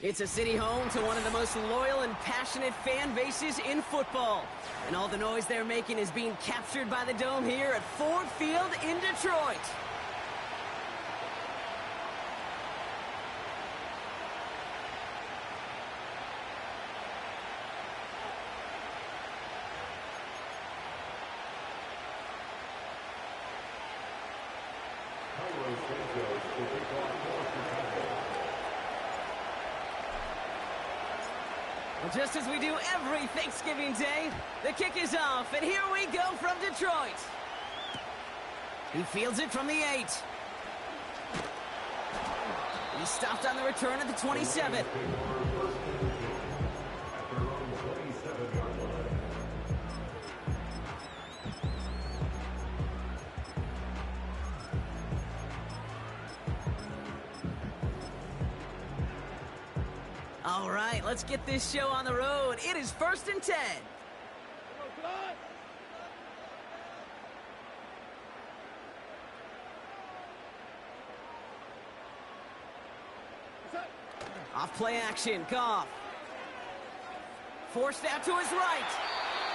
It's a city home to one of the most loyal and passionate fan bases in football. And all the noise they're making is being captured by the Dome here at Ford Field in Detroit. Well, just as we do every Thanksgiving Day, the kick is off, and here we go from Detroit. He fields it from the 8. He stopped on the return at the 27. All right, let's get this show on the road. It is 1st and 10. Off play action, Goff. Forced out to his right.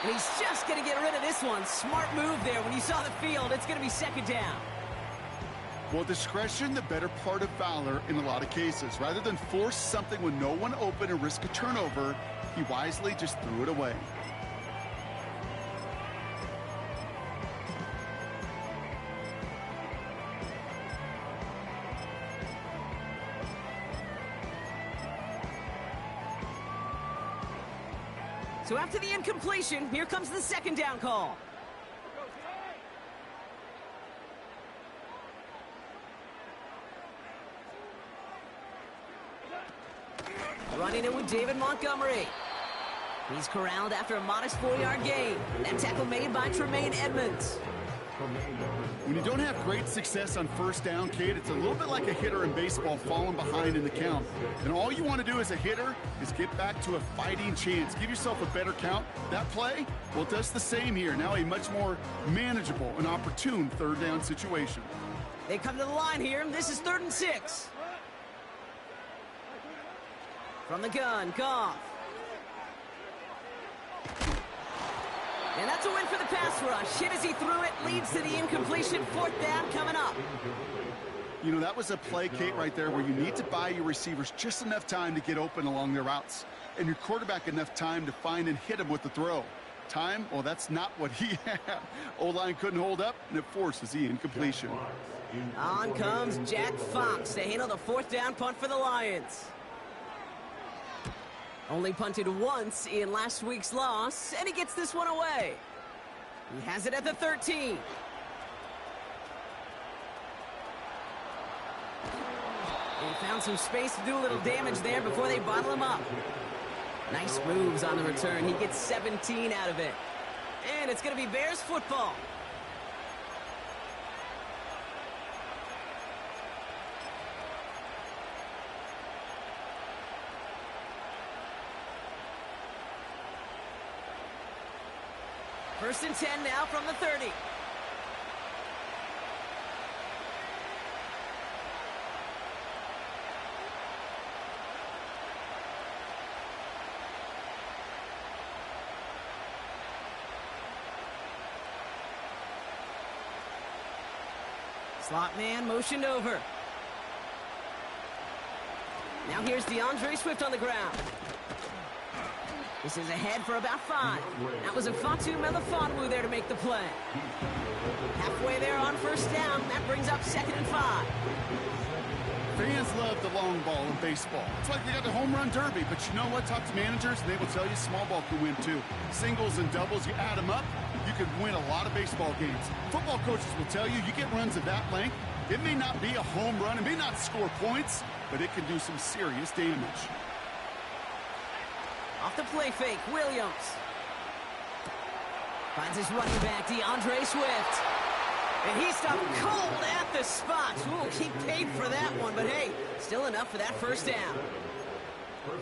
And he's just going to get rid of this one. Smart move there. When you saw the field, it's going to be 2nd down. Well, discretion, the better part of valor in a lot of cases. Rather than force something with no one open and risk a turnover, he wisely just threw it away. So after the incompletion, here comes the 2nd down call. Running it with David Montgomery. He's corralled after a modest 4-yard gain. That tackle made by Tremaine Edmonds. When you don't have great success on 1st down, Kate, it's a little bit like a hitter in baseball falling behind in the count. And all you want to do as a hitter is get back to a fighting chance. Give yourself a better count. That play, well, it does the same here. Now a much more manageable and opportune 3rd down situation. They come to the line here. This is 3rd and 6. From the gun, Goff. And that's a win for the pass rush. Hit as he threw it, leads to the incompletion. 4th down coming up. You know, that was a play, Kate, right there where you need to buy your receivers just enough time to get open along their routes. And your quarterback enough time to find and hit him with the throw. Time, well, that's not what he had. O-line couldn't hold up, and it forces the incompletion. On comes Jack Fox to handle the 4th down punt for the Lions. Only punted once in last week's loss, and he gets this one away. He has it at the 13. He found some space to do a little damage there before they bottle him up. Nice moves on the return. He gets 17 out of it. And it's going to be Bears football. First and 10 now from the 30. Slot man motioned over. Now here's DeAndre Swift on the ground. This is ahead for about 5. That was a Fatu Melifonwu there to make the play. Halfway there on 1st down. That brings up 2nd and 5. Fans love the long ball in baseball. It's like they got the home run derby, but you know what? Talk to managers, and they will tell you small ball can win too. Singles and doubles, you add them up, you could win a lot of baseball games. Football coaches will tell you, you get runs of that length, it may not be a home run, it may not score points, but it can do some serious damage. Off the play fake, Williams. Finds his running back, DeAndre Swift. And he stopped cold at the spot. Ooh, he paid for that one, but hey, still enough for that 1st down.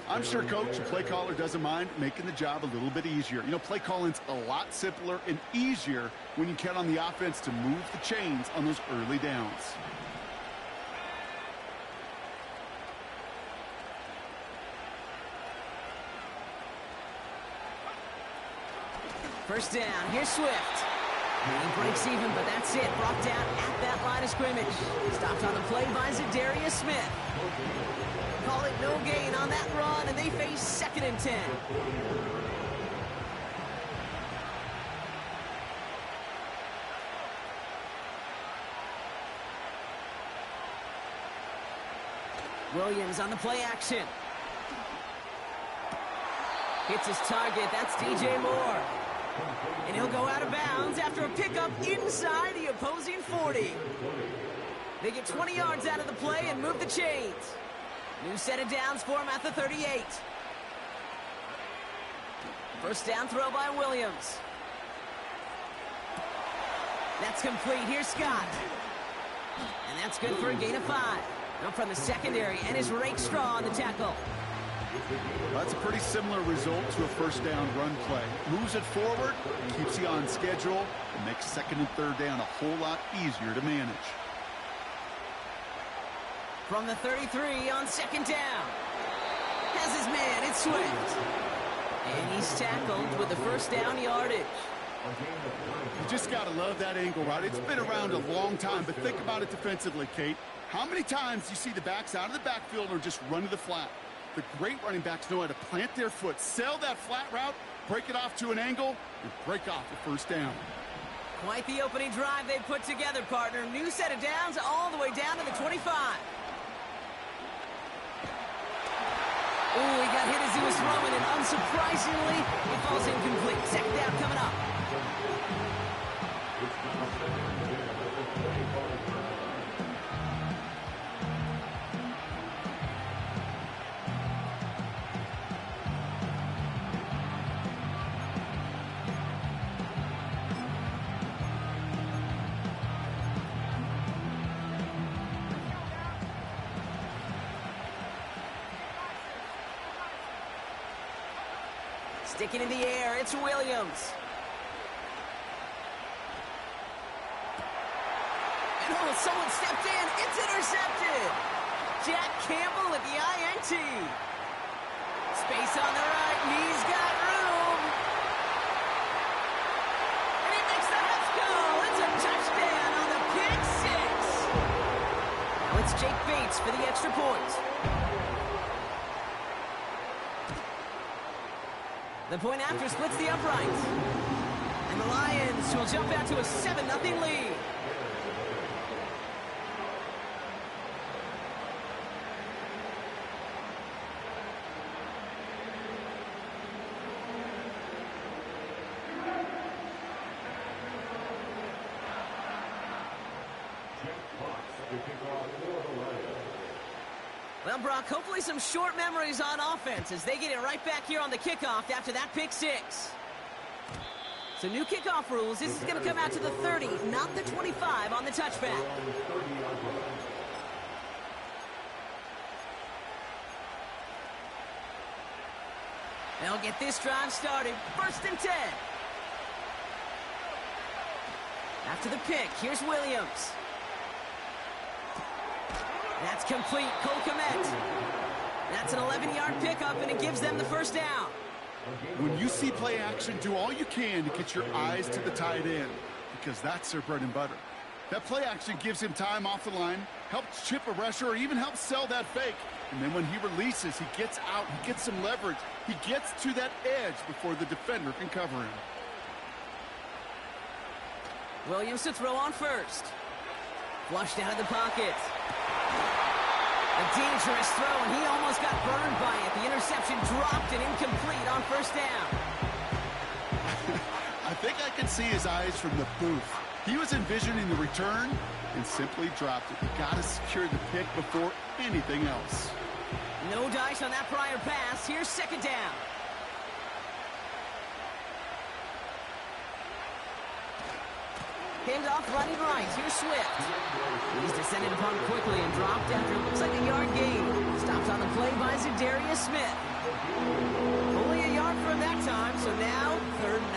I'm sure, Coach, the play caller doesn't mind making the job a little bit easier. You know, play calling's a lot simpler and easier when you count on the offense to move the chains on those early downs. First down. Here's Swift. He breaks even, but that's it. Brought down at that line of scrimmage. Stopped on the play by Zadarius Smith. Call it no gain on that run, and they face 2nd and 10. Williams on the play action. Hits his target. That's DJ Moore. And he'll go out of bounds after a pickup inside the opposing 40. They get 20 yards out of the play and move the chains. New set of downs for him at the 38. First down throw by Williams. That's complete. Here's Scott. And that's good for a gain of 5. Up from the secondary, and is Rakestraw on the tackle. That's a pretty similar result to a first down run play. Moves it forward, keeps you on schedule, and makes 2nd and 3rd down a whole lot easier to manage. From the 33 on 2nd down. Has his man, it's Swift. And he's tackled with the first down yardage. You just got to love that angle, right? It's been around a long time, but think about it defensively, Kate. How many times do you see the backs out of the backfield or just run to the flat? The great running backs know how to plant their foot, sell that flat route, break it off to an angle, and break off the first down. Quite the opening drive they put together, partner. New set of downs all the way down to the 25. Ooh, he got hit as he was throwing, and unsurprisingly, it falls incomplete. 2nd down coming up. Sticking in the air, it's Williams. And oh, someone stepped in. It's intercepted. Jack Campbell at the INT. Space on the right, and he's got room. And he makes the Huffs go. It's a touchdown on the pick 6. Now it's Jake Bates for the extra point. The point after splits the uprights. And the Lions will jump out to a 7-0 lead. Well, Brock, hopefully some short memories on offense as they get it right back here on the kickoff after that pick 6. So new kickoff rules. This is going to come out to the 30, not the 25 on the touchback. They'll get this drive started. 1st and 10. After the pick, here's Williams. That's complete. Cole Kmet. That's an 11-yard pickup, and it gives them the first down. When you see play action, do all you can to get your eyes to the tight end, because that's their bread and butter. That play action gives him time off the line, helps chip a rusher, or even helps sell that fake. And then when he releases, he gets out, he gets some leverage. He gets to that edge before the defender can cover him. Williams to throw on first. Flushed out of the pocket. A dangerous throw, and he almost got burned by it. The interception dropped and incomplete on first down. I think I can see his eyes from the booth. He was envisioning the return and simply dropped it. You got to secure the pick before anything else. No dice on that prior pass. Here's 2nd down. Hand off running right. Here's Swift. He's descended upon quickly and dropped after it looks like a yard gain. Stopped on the play by Zadarius Smith. Only a yard for him that time, so now 3rd and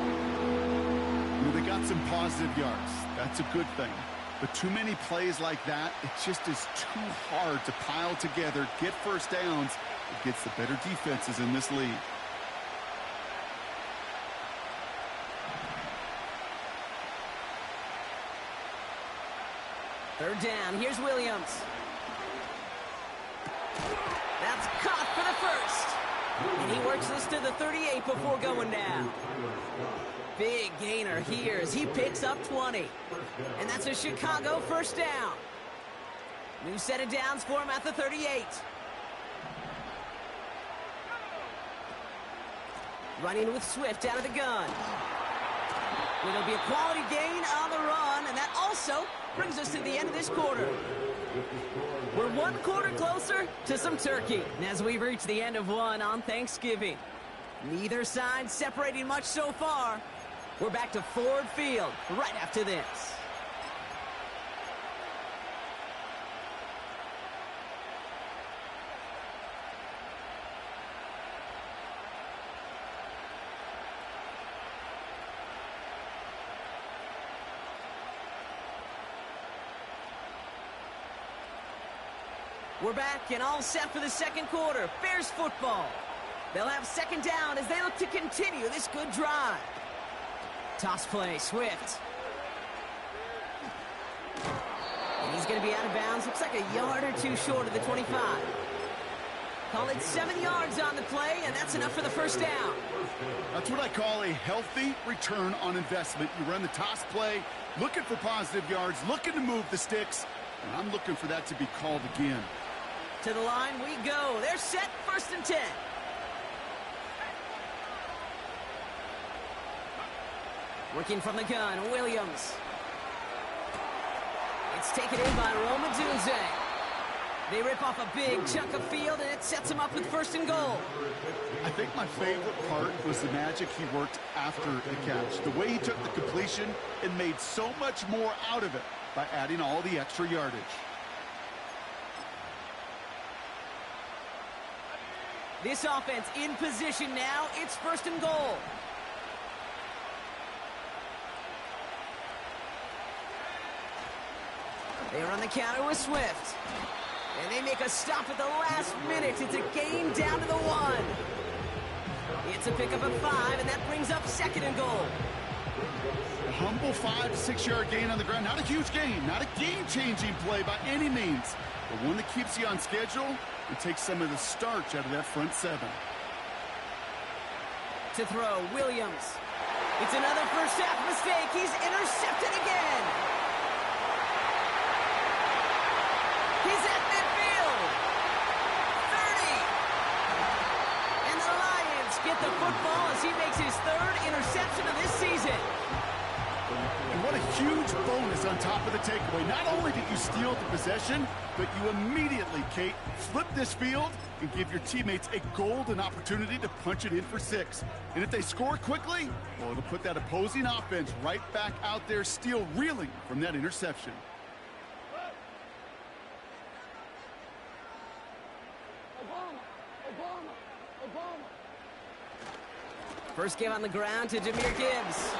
9. Well, they got some positive yards. That's a good thing. But too many plays like that, it just is too hard to pile together, get first downs against the better defenses in this league. Third down, here's Williams. That's caught for the first. And he works this to the 38 before going down. Big gainer here as he picks up 20. And that's a Chicago first down. New set of downs for him at the 38. Running with Swift out of the gun. It'll be a quality gain on the run, and that also brings us to the end of this quarter. We're one quarter closer to some turkey, and as we reach the end of one on Thanksgiving. Neither side separating much so far. We're back to Ford Field right after this. We're back and all set for the second quarter. Bears football. They'll have second down as they look to continue this good drive. Toss play, Swift. And he's going to be out of bounds. Looks like a yard or two short of the 25. Call it 7 yards on the play, and that's enough for the first down. That's what I call a healthy return on investment. You run the toss play, looking for positive yards, looking to move the sticks, and I'm looking for that to be called again. To the line we go. They're set, 1st and 10. Working from the gun, Williams. It's taken in by Roma Dunze. They rip off a big chunk of field, and it sets him up with 1st and goal. I think my favorite part was the magic he worked after the catch. The way he took the completion and made so much more out of it by adding all the extra yardage. This offense in position now. It's 1st and goal. They are on the counter with Swift. And they make a stop at the last minute. It's a gain down to the 1. It's a pickup of 5, and that brings up 2nd and goal. A humble 5 to 6 yard gain on the ground. Not a huge gain, not a game-changing play by any means, but one that keeps you on schedule and takes some of the starch out of that front 7. To throw, Williams. It's another first half mistake. He's intercepted again. He's at midfield. 30. And the Lions get the football as he makes his 3rd interception of this season. And what a huge bonus on top of the takeaway. Not only did you steal the possession, but you immediately, Kate, flip this field and give your teammates a golden opportunity to punch it in for 6. And if they score quickly, well, it'll put that opposing offense right back out there, still reeling from that interception. First give on the ground to Jahmyr Gibbs.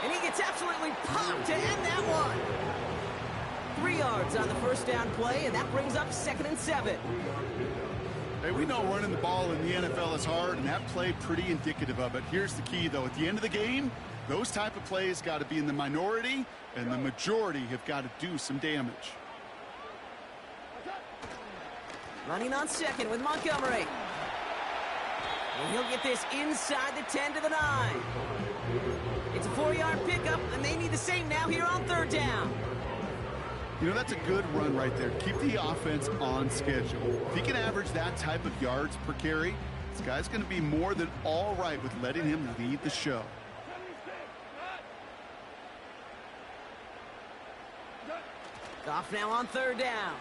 And he gets absolutely popped to end that one. 3 yards on the first down play, and that brings up 2nd and 7. Hey, we know running the ball in the NFL is hard, and that play pretty indicative of it. Here's the key, though. At the end of the game, those type of plays got to be in the minority, and the majority have got to do some damage. Running on 2nd with Montgomery. And he'll get this inside the 10 to the 9. It's a 4-yard pickup, and they need the same now here on 3rd down. You know, that's a good run right there. Keep the offense on schedule. If he can average that type of yards per carry, this guy's going to be more than all right with letting him lead the show. Goff now on 3rd down.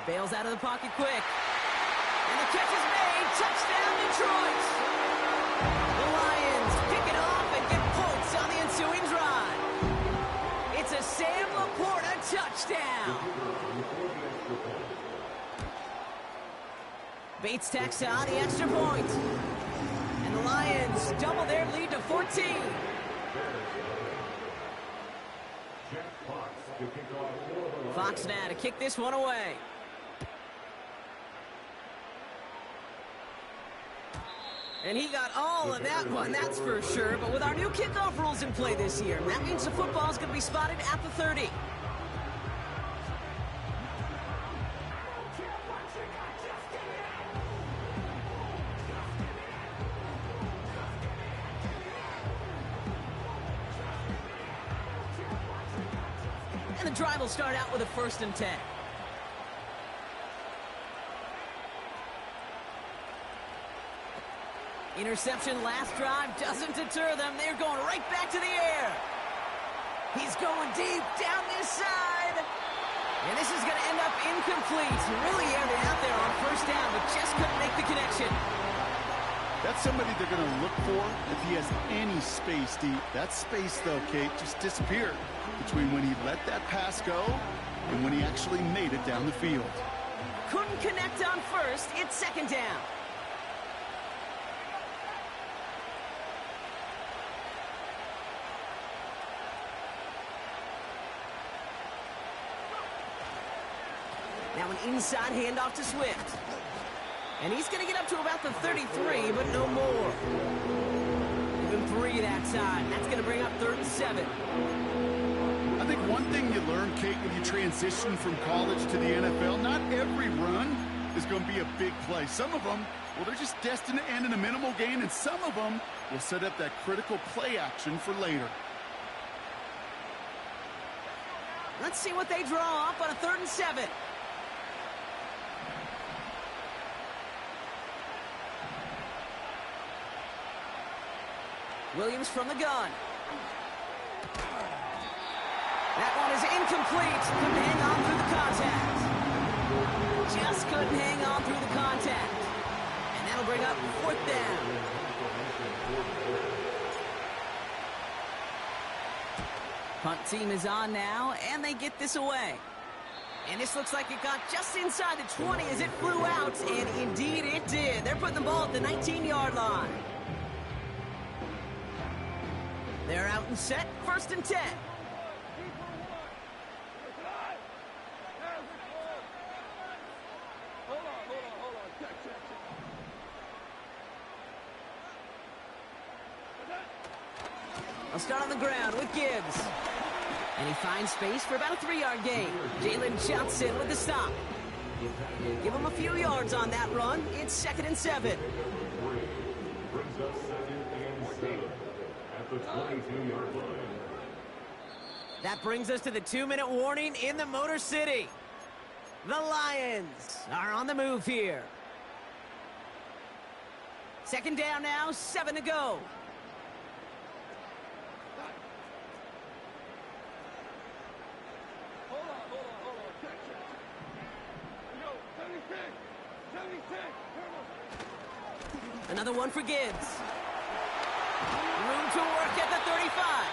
Bails out of the pocket quick. And the catch is made. Touchdown, Detroit. The Lions pick it off and get points on the ensuing drive. It's a Sam Laporta touchdown. Bates tacks on the extra point. And the Lions double their lead to 14. Fox now to kick this one away. And he got all of that one, that's for sure. But with our new kickoff rules in play this year, that means the football is going to be spotted at the 30. And the drive will start out with a 1st and 10. Interception last drive doesn't deter them. They're going right back to the air. He's going deep down this side. And this is going to end up incomplete. Really aired it out there on 1st down, but just couldn't make the connection. That's somebody they're going to look for if he has any space deep. That space, though, Kate, just disappeared between when he let that pass go and when he actually made it down the field. Couldn't connect on 1st. It's 2nd down. Now an inside handoff to Swift. And he's going to get up to about the 33, but no more. Give him 3 that time. That's going to bring up 3rd and 7. I think one thing you learn, Kate, when you transition from college to the NFL, not every run is going to be a big play. Some of them, well, they're just destined to end in a minimal gain, and some of them will set up that critical play action for later. Let's see what they draw up on a 3rd and 7. Williams from the gun. That one is incomplete. Couldn't hang on through the contact. Just couldn't hang on through the contact. And that'll bring up 4th down. Punt team is on now, and they get this away. And this looks like it got just inside the 20 as it flew out, and indeed it did. They're putting the ball at the 19-yard line. They're out and set, 1st and 10. I'll start on the ground with Gibbs. And he finds space for about a 3-yard gain. Jalen Johnson with the stop. Give him a few yards on that run. It's 2nd and 7. That brings us to the 2-minute warning in the Motor City. The Lions are on the move here. 2nd down now, 7 to go. Another one for Gibbs. Room to work at the 35.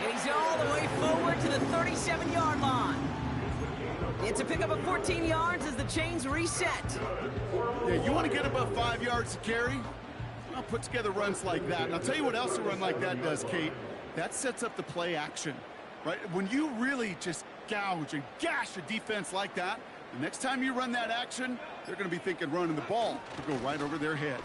And he's all the way forward to the 37-yard line. It's a pickup of 14 yards as the chains reset. Yeah, you want to get above 5 yards to carry? I'll put together runs like that. And I'll tell you what else a run like that does, Kate. That sets up the play action, right? When you really just gouge and gash a defense like that, the next time you run that action, they're going to be thinking running the ball to go right over their head.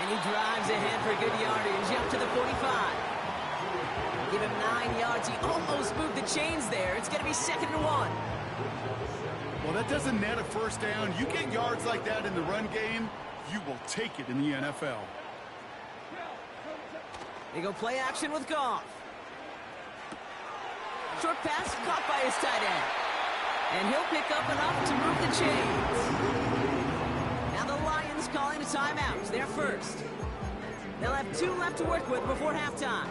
And he drives ahead for good yardage up to the 45. Give him 9 yards. He almost moved the chains there. It's going to be 2nd and 1. Well, that doesn't net a 1st down. You get yards like that in the run game, you will take it in the NFL. They go play action with Goff. Short pass caught by his tight end. And he'll pick up enough to move the chains. Now the Lions calling a timeout. They're first. They'll have 2 left to work with before halftime.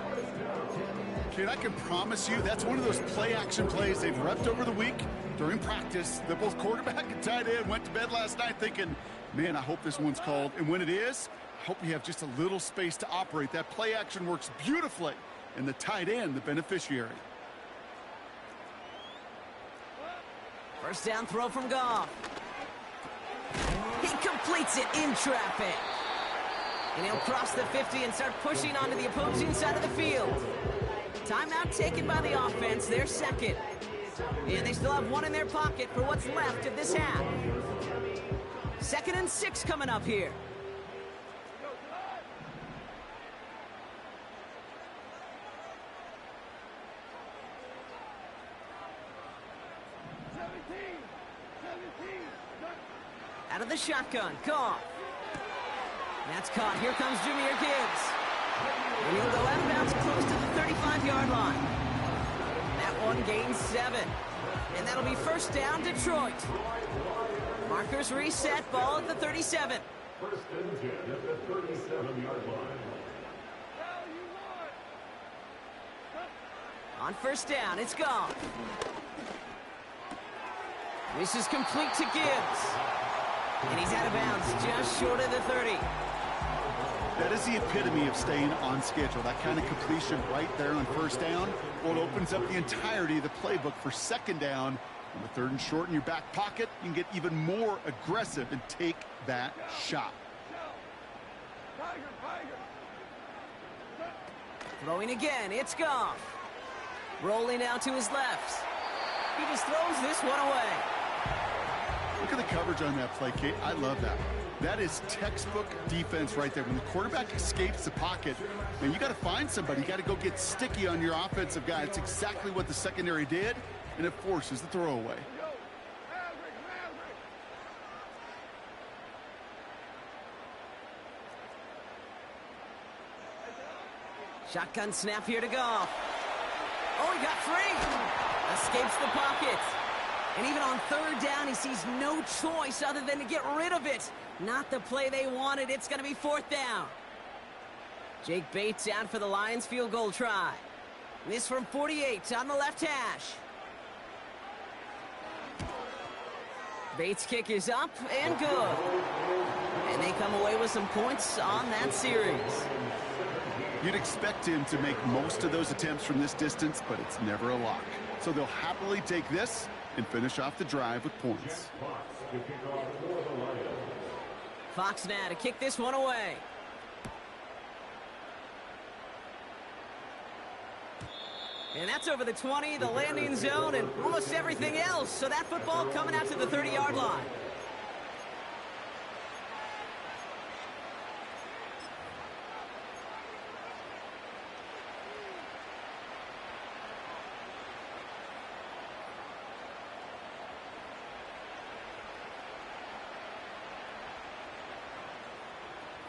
Kid, I can promise you that's one of those play-action plays they've repped over the week during practice. That both quarterback and tight end went to bed last night thinking, man, I hope this one's called. And when it is, I hope you have just a little space to operate. That play-action works beautifully, and the tight end, the beneficiary. 1st down throw from Goff. He completes it in traffic. And he'll cross the 50 and start pushing onto the opposing side of the field. Timeout taken by the offense. They're 2nd. And they still have 1 in their pocket for what's left of this half. 2nd and 6 coming up here. Out of the shotgun, Goff. That's caught. Here comes Jahmyr Gibbs. And he'll go out of bounds close to the 35-yard line. one gains 7. And that'll be first down, Detroit. Markers reset, ball at the 37. First and 10 at the 37-yard line. On first down, it's gone. This is complete to Gibbs. And he's out of bounds, just short of the 30. That is the epitome of staying on schedule. That kind of completion right there on first down. Well, it opens up the entirety of the playbook for second down. On the 3rd and short in your back pocket, you can get even more aggressive and take that shot. Throwing again, it's Goff. Rolling out to his left. He just throws this one away. Look at the coverage on that play, Kate. I love that. That is textbook defense right there. When the quarterback escapes the pocket, man, you got to find somebody. You got to go get sticky on your offensive guy. It's exactly what the secondary did, and it forces the throwaway. Shotgun snap here to Goff. Oh, he got free. Escapes the pocket. And even on 3rd down, he sees no choice other than to get rid of it. Not the play they wanted. It's going to be 4th down. Jake Bates out for the Lions field goal try. This from 48 on the left hash. Bates' kick is up and good. And they come away with some points on that series. You'd expect him to make most of those attempts from this distance, but it's never a lock. So they'll happily take this and finish off the drive with points. Fox now to kick this one away. And that's over the 20, the landing zone, and almost everything else. So that football coming out to the 30-yard line.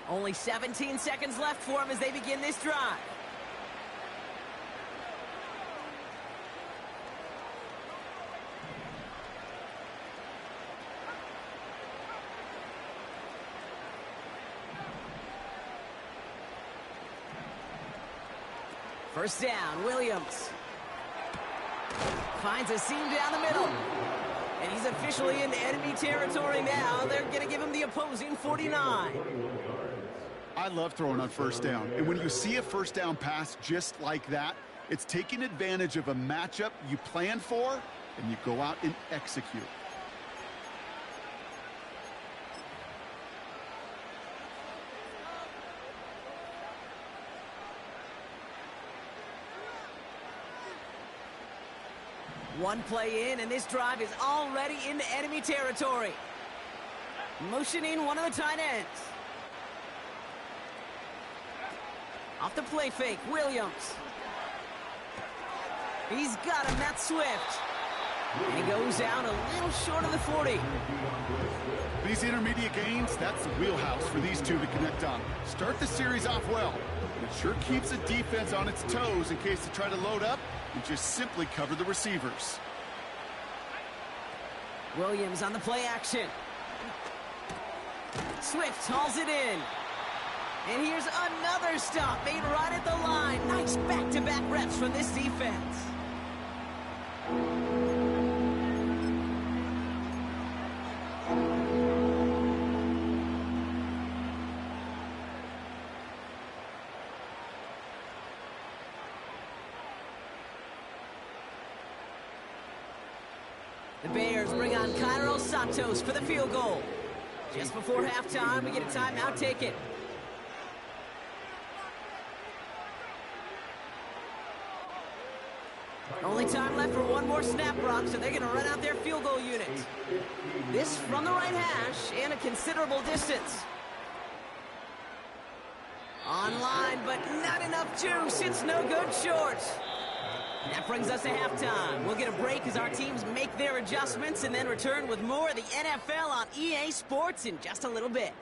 Only 17 seconds left for him as they begin this drive. First down, Williams. Finds a seam down the middle. And he's officially in enemy territory now. They're going to give him the opposing 49. I love throwing on first down. And when you see a first down pass just like that, it's taking advantage of a matchup you plan for, and you go out and execute. One play in, and this drive is already into enemy territory. Motioning one of the tight ends. Off the play fake, Williams. He's got him, that's Swift. And he goes out a little short of the 40. These intermediate gains, that's the wheelhouse for these two to connect on. Start the series off well. It sure keeps the defense on its toes in case they try to load up and just simply cover the receivers. Williams on the play action. Swift hauls it in. And here's another stop made right at the line. Nice back-to-back reps from this defense. The Bears bring on Cairo Santos for the field goal. Just before halftime, we get a timeout taken. Only time left for one more snap, Brock, so they're going to run out their field goal unit. This from the right hash and a considerable distance. Online, but not enough juice. It's no good short. That brings us to halftime. We'll get a break as our teams make their adjustments and then return with more of the NFL on EA Sports in just a little bit.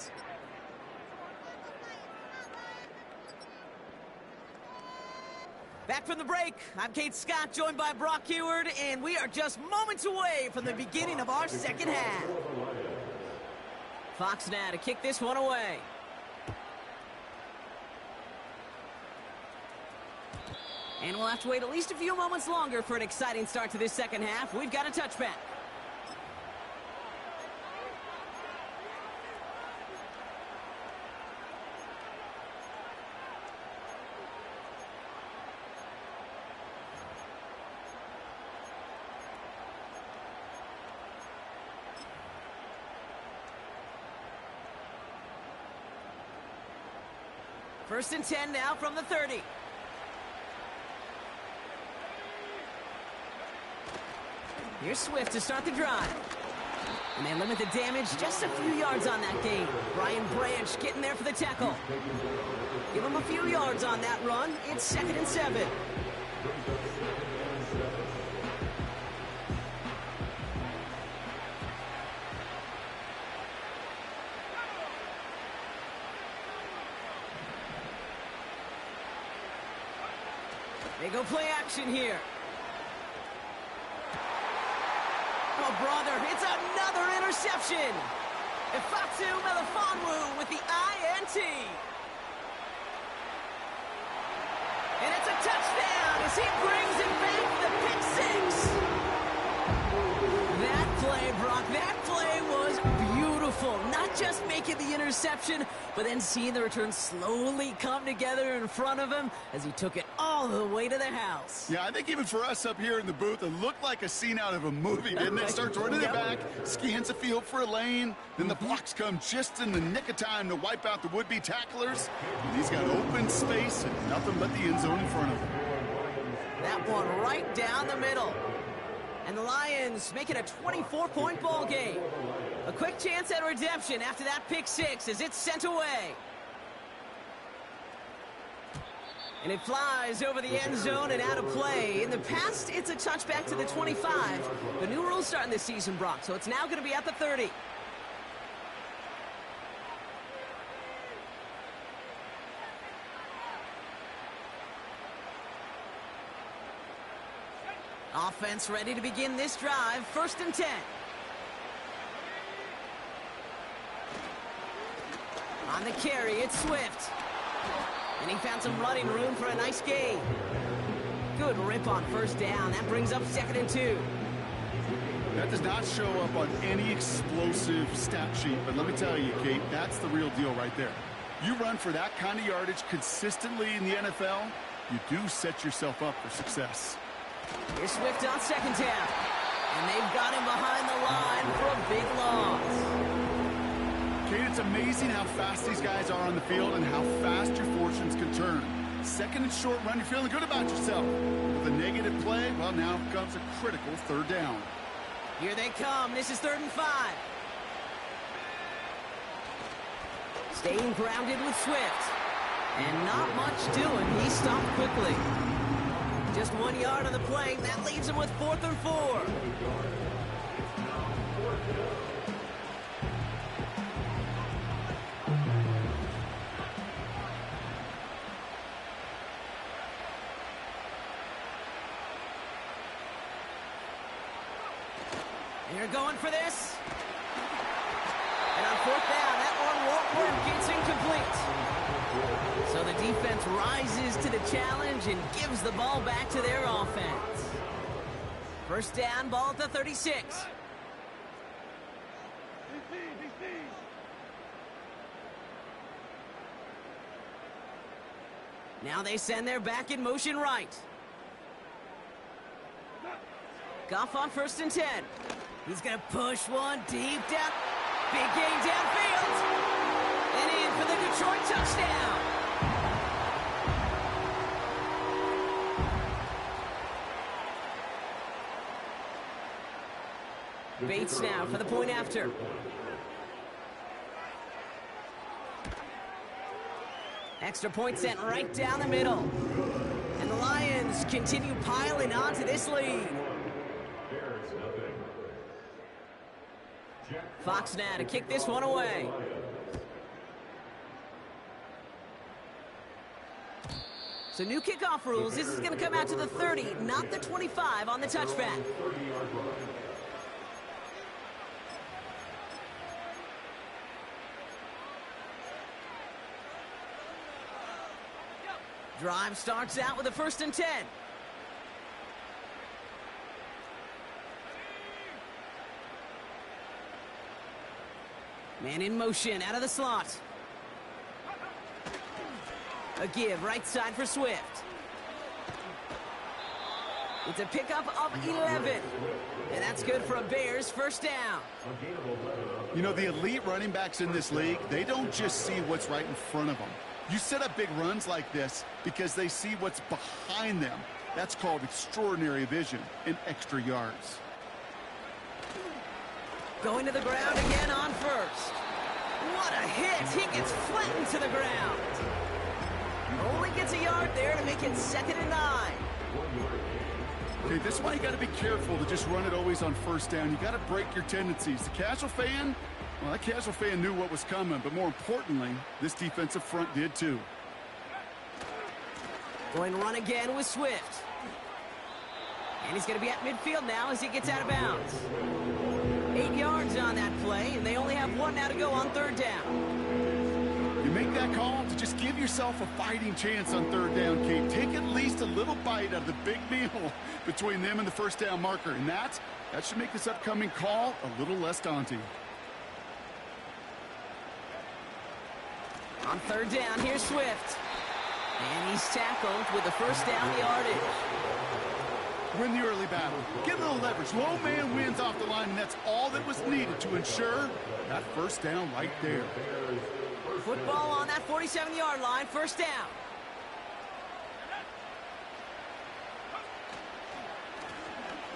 Back from the break, I'm Kate Scott, joined by Brock Heward, and we are just moments away from the beginning of our second half. Fox now to kick this one away. And we'll have to wait at least a few moments longer for an exciting start to this second half. We've got a touchback. First and 10 now from the 30. Here's Swift to start the drive. And they limit the damage just a few yards on that game. Brian Branch getting there for the tackle. Give him a few yards on that run. It's 2nd and 7. They go play action here. Oh, brother, it's another interception. Ifatu Melifonwu with the INT. And it's a touchdown as he brings it back the pick six. That play, Brock, that play was beautiful. Not just making the interception, but then seeing the return slowly come together in front of him as he took it all the way to the house. Yeah, I think even for us up here in the booth, it looked like a scene out of a movie, didn't it? Starts running it back, scans the field for a lane, then the blocks come just in the nick of time to wipe out the would-be tacklers. And he's got open space and nothing but the end zone in front of him. That one right down the middle. And the Lions make it a 24-point ball game. A quick chance at redemption after that pick six as it's sent away. And it flies over the end zone and out of play. In the past, it's a touchback to the 25. The new rules starting this season, Brock, so it's now going to be at the 30. Offense ready to begin this drive. 1st and 10. On the carry, it's Swift. And he found some running room for a nice gain. Good rip on 1st down. That brings up 2nd and 2. That does not show up on any explosive stat sheet, but let me tell you, Kate, that's the real deal right there. You run for that kind of yardage consistently in the NFL, you do set yourself up for success. Here's Swift on 2nd down. And they've got him behind the line for a big loss. Kate, it's amazing how fast these guys are on the field and how fast your fortunes can turn. 2nd and short run, you're feeling good about yourself. With a negative play, well, now comes a critical 3rd down. Here they come. This is 3rd and 5. Staying grounded with Swift. And not much doing. He stopped quickly. Just 1 yard on the play. That leaves him with 4th and 4. And you're going for this. And on 4th down, that one won't work. It's incomplete. So the defense rises to the challenge and gives the ball back to their offense. 1st down, ball at the 36. Now they send their back in motion right. Goff on 1st and 10. He's going to push one deep down. Big gain downfield. And in for the Detroit touchdown. Bates now for the point after. Extra point sent right down the middle. And the Lions continue piling on to this lead. Fox now to kick this one away. So new kickoff rules. This is going to come out to the 30, not the 25 on the touchback. 30-yard line. Drive starts out with a 1st and 10. Man in motion out of the slot. A give right side for Swift. It's a pickup of 11. And that's good for a Bears 1st down. You know, the elite running backs in this league, they don't just see what's right in front of them. You set up big runs like this because they see what's behind them. That's called extraordinary vision and extra yards. Going to the ground again on 1st. What a hit! He gets flattened to the ground. Only gets a yard there to make it 2nd and 9. Okay, this is why you got to be careful to just run it always on 1st down. You got to break your tendencies. The casual fan, well, that casual fan knew what was coming, but more importantly, this defensive front did too. Going to run again with Swift. And he's going to be at midfield now as he gets out of bounds. 8 yards on that play, and they only have 1 now to go on 3rd down. You make that call to just give yourself a fighting chance on 3rd down, Kate. Take at least a little bite out of the big meal between them and the 1st down marker, and that should make this upcoming call a little less daunting. On 3rd down, here's Swift. And he's tackled with the 1st down yardage. Win the early battle. Get a little leverage. Low man wins off the line, and that's all that was needed to ensure that 1st down right there. Football on that 47-yard line, 1st down.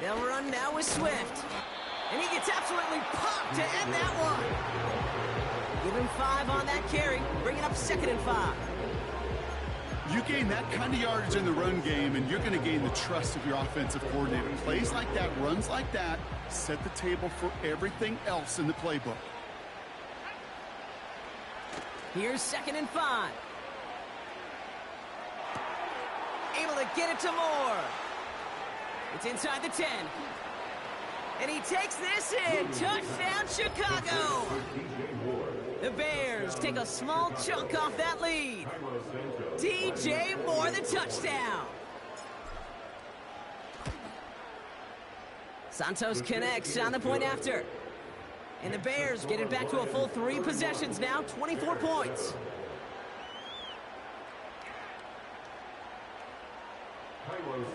They'll run now with Swift. And he gets absolutely popped to end that one. Give him 5 on that carry, bring it up 2nd and 5. You gain that kind of yardage in the run game, and you're going to gain the trust of your offensive coordinator. Plays like that, runs like that, set the table for everything else in the playbook. Here's 2nd and 5. Able to get it to Moore. It's inside the 10. And he takes this in. Touchdown, Chicago. The Bears take a small chunk off that lead. DJ Moore, the touchdown. Santos connects on the point after. And the Bears get it back to a full 3 possessions now, 24 points.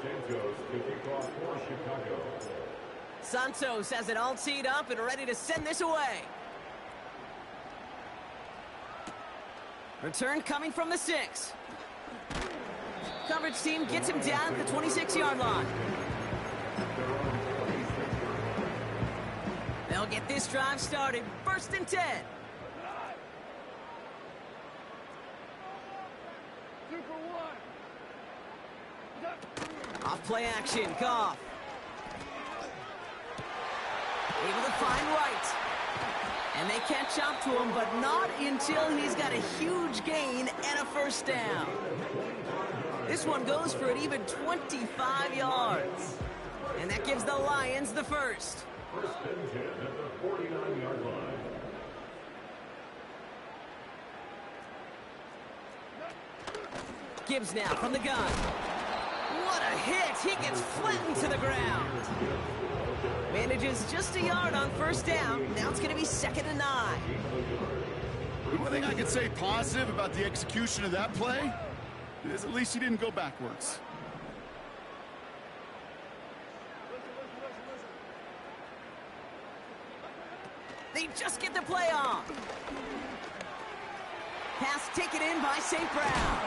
Santos to kick off for Chicago. Santos has it all teed up and ready to send this away. Return coming from the 6. Coverage team gets him down at the 26-yard line. They'll get this drive started. 1st and 10. Off play action, Goff. Able to find Wright. And they catch up to him, but not until he's got a huge gain and a 1st down. This one goes for an even 25 yards. And that gives the Lions the 1st. 1st and 10 at the 49-yard line. Gibbs now from the gun. What a hit! He gets flattened to the ground. Manages just a yard on 1st down. Now it's going to be 2nd and 9. One thing I could say positive about the execution of that play is at least he didn't go backwards. They just get the play on. Pass taken in by St. Brown.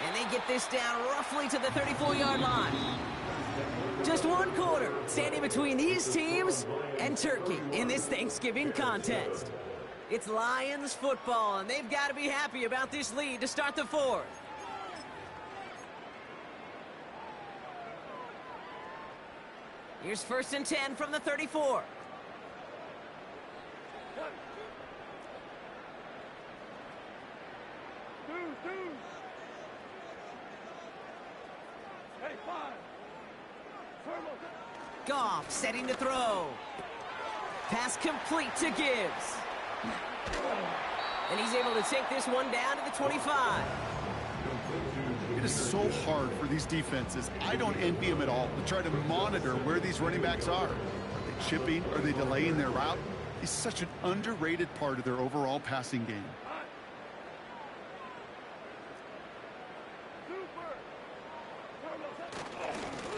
And they get this down roughly to the 34-yard line. Just 1 quarter standing between these teams and Turkey in this Thanksgiving contest. It's Lions football, and they've got to be happy about this lead to start the 4th. Here's 1st and 10 from the 34. Goff setting to throw. Pass complete to Gibbs. And he's able to take this one down to the 25. It is so hard for these defenses. I don't envy them at all to try to monitor where these running backs are. Are they chipping? Are they delaying their route? It's such an underrated part of their overall passing game.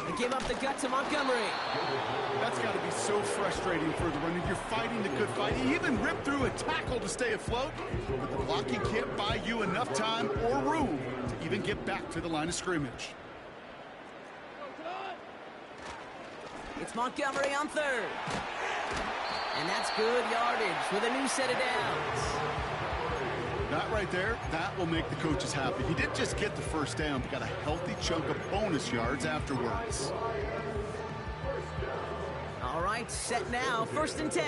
They give up the gut to Montgomery. That's got to be so frustrating for the runner. You're fighting the good fight. He even ripped through a tackle to stay afloat, but the blocking can't buy you enough time or room to even get back to the line of scrimmage. It's Montgomery on third. And that's good yardage with a new set of downs. That right there, that will make the coaches happy. He didn't just get the first down, but got a healthy chunk of bonus yards afterwards. All right, set now, 1st and 10.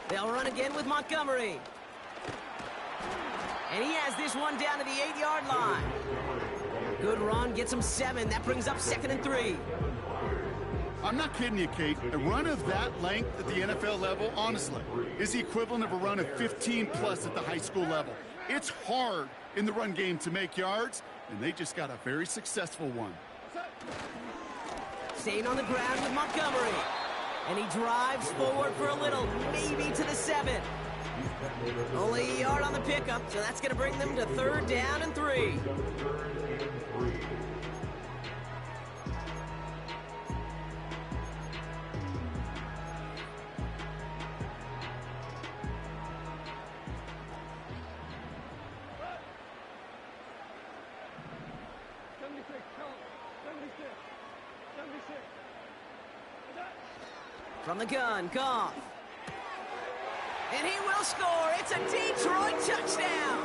They'll run again with Montgomery. And he has this one down to the 8-yard line. Good run, gets him 7. That brings up 2nd and 3. I'm not kidding you, Kate. A run of that length at the NFL level, honestly, is the equivalent of a run of 15+ at the high school level. It's hard in the run game to make yards, and they just got a very successful one. Staying on the ground with Montgomery. And he drives forward for a little, maybe to the 7. Only a yard on the pickup, so that's going to bring them to 3rd down and 3. From the gun, Goff. And he will score. It's a Detroit touchdown.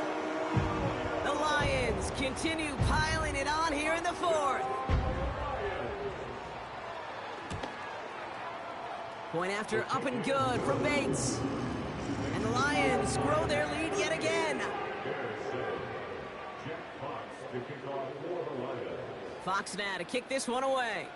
The Lions continue piling it on here in the 4th. Point after up and good from Bates. And the Lions grow their lead yet again. Fox now to kick this one away.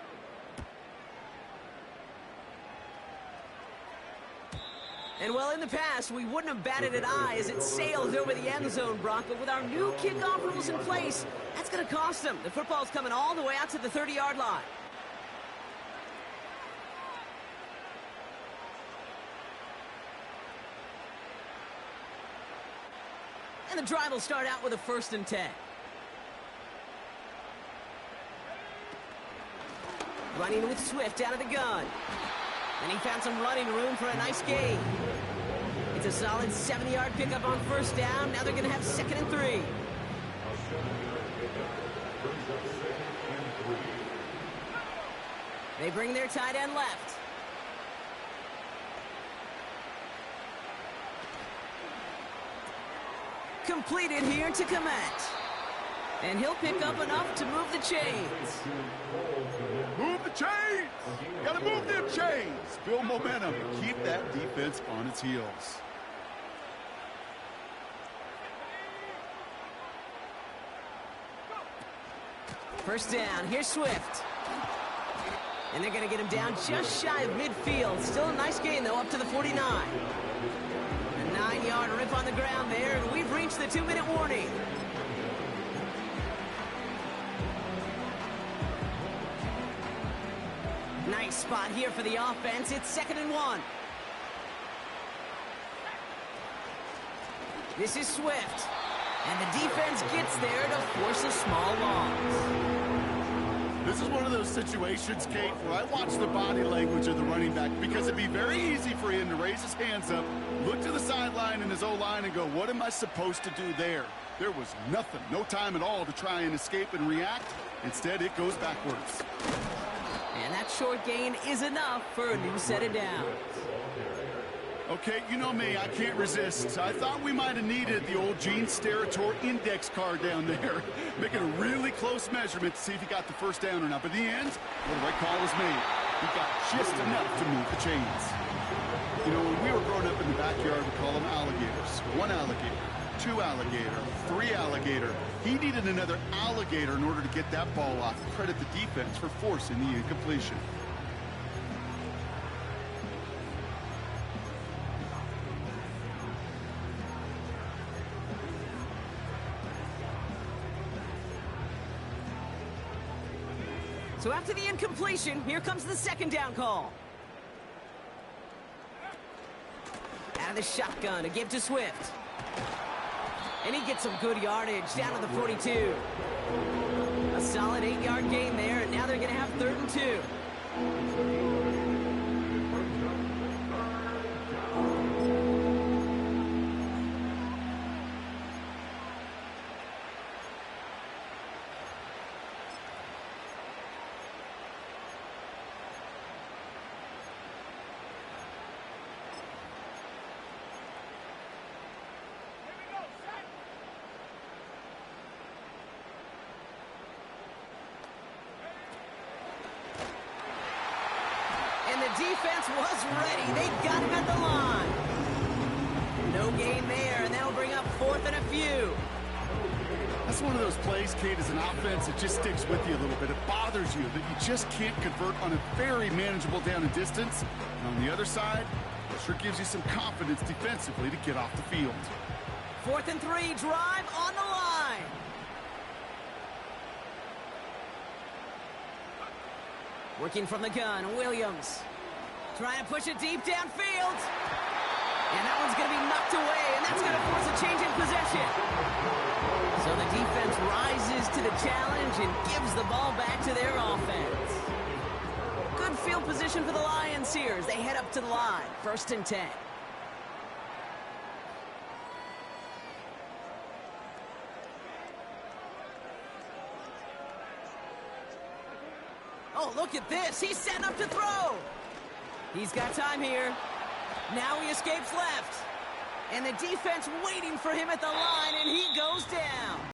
And well, in the past, we wouldn't have batted an eye as it sails over the end zone, Brock. But with our new kickoff rules in place, that's going to cost them. The football's coming all the way out to the 30-yard line. And the drive will start out with a 1st and 10. Running with Swift out of the gun. And he found some running room for a nice gain. It's a solid 70-yard pickup on 1st down. Now they're going to have 2nd and 3. They bring their tight end left. Completed here to Komet. And he'll pick up enough to move the chains. Move the chains! Gotta move them chains! Build momentum and keep that defense on its heels. First down, here's Swift. And they're going to get him down just shy of midfield. Still a nice gain, though, up to the 49. A 9-yard rip on the ground there, and we've reached the 2-minute warning. Nice spot here for the offense. It's 2nd and 1. This is Swift. And the defense gets there to force a small loss. This is one of those situations, Kate, where I watch the body language of the running back because it'd be very easy for him to raise his hands up, look to the sideline in his O-line and go, what am I supposed to do there? There was nothing, no time at all to try and escape and react. Instead, it goes backwards. And that short gain is enough for a new set of downs. Okay, you know me, I can't resist. I thought we might have needed the old Gene Steratore index card down there, making a really close measurement to see if he got the first down or not. But in the end, well, the right call was made. He got just enough to move the chains. You know, when we were growing up in the backyard, we call them alligators. One alligator, two alligator, three alligator. He needed another alligator in order to get that ball off. Credit the defense for forcing the incompletion. So after the incompletion, here comes the second down call. Out of the shotgun, a give to Swift. And he gets some good yardage down to the 42. A solid 8-yard gain there, and now they're going to have 3rd and 2. And the defense was ready. They got him at the line. No gain there, and that'll bring up 4th and a few. That's one of those plays, Kate, as an offense, it just sticks with you a little bit. It bothers you that you just can't convert on a very manageable down and distance. And on the other side, it sure gives you some confidence defensively to get off the field. 4th and 3, drive on the line. Working from the gun, Williams. Trying to push it deep downfield. And that one's going to be knocked away, and that's going to force a change in possession. So the defense rises to the challenge and gives the ball back to their offense. Good field position for the Lions here as they head up to the line. 1st and 10. Oh, look at this. He's setting up to throw. He's got time here. Now he escapes left. And the defense waiting for him at the line, and he goes down.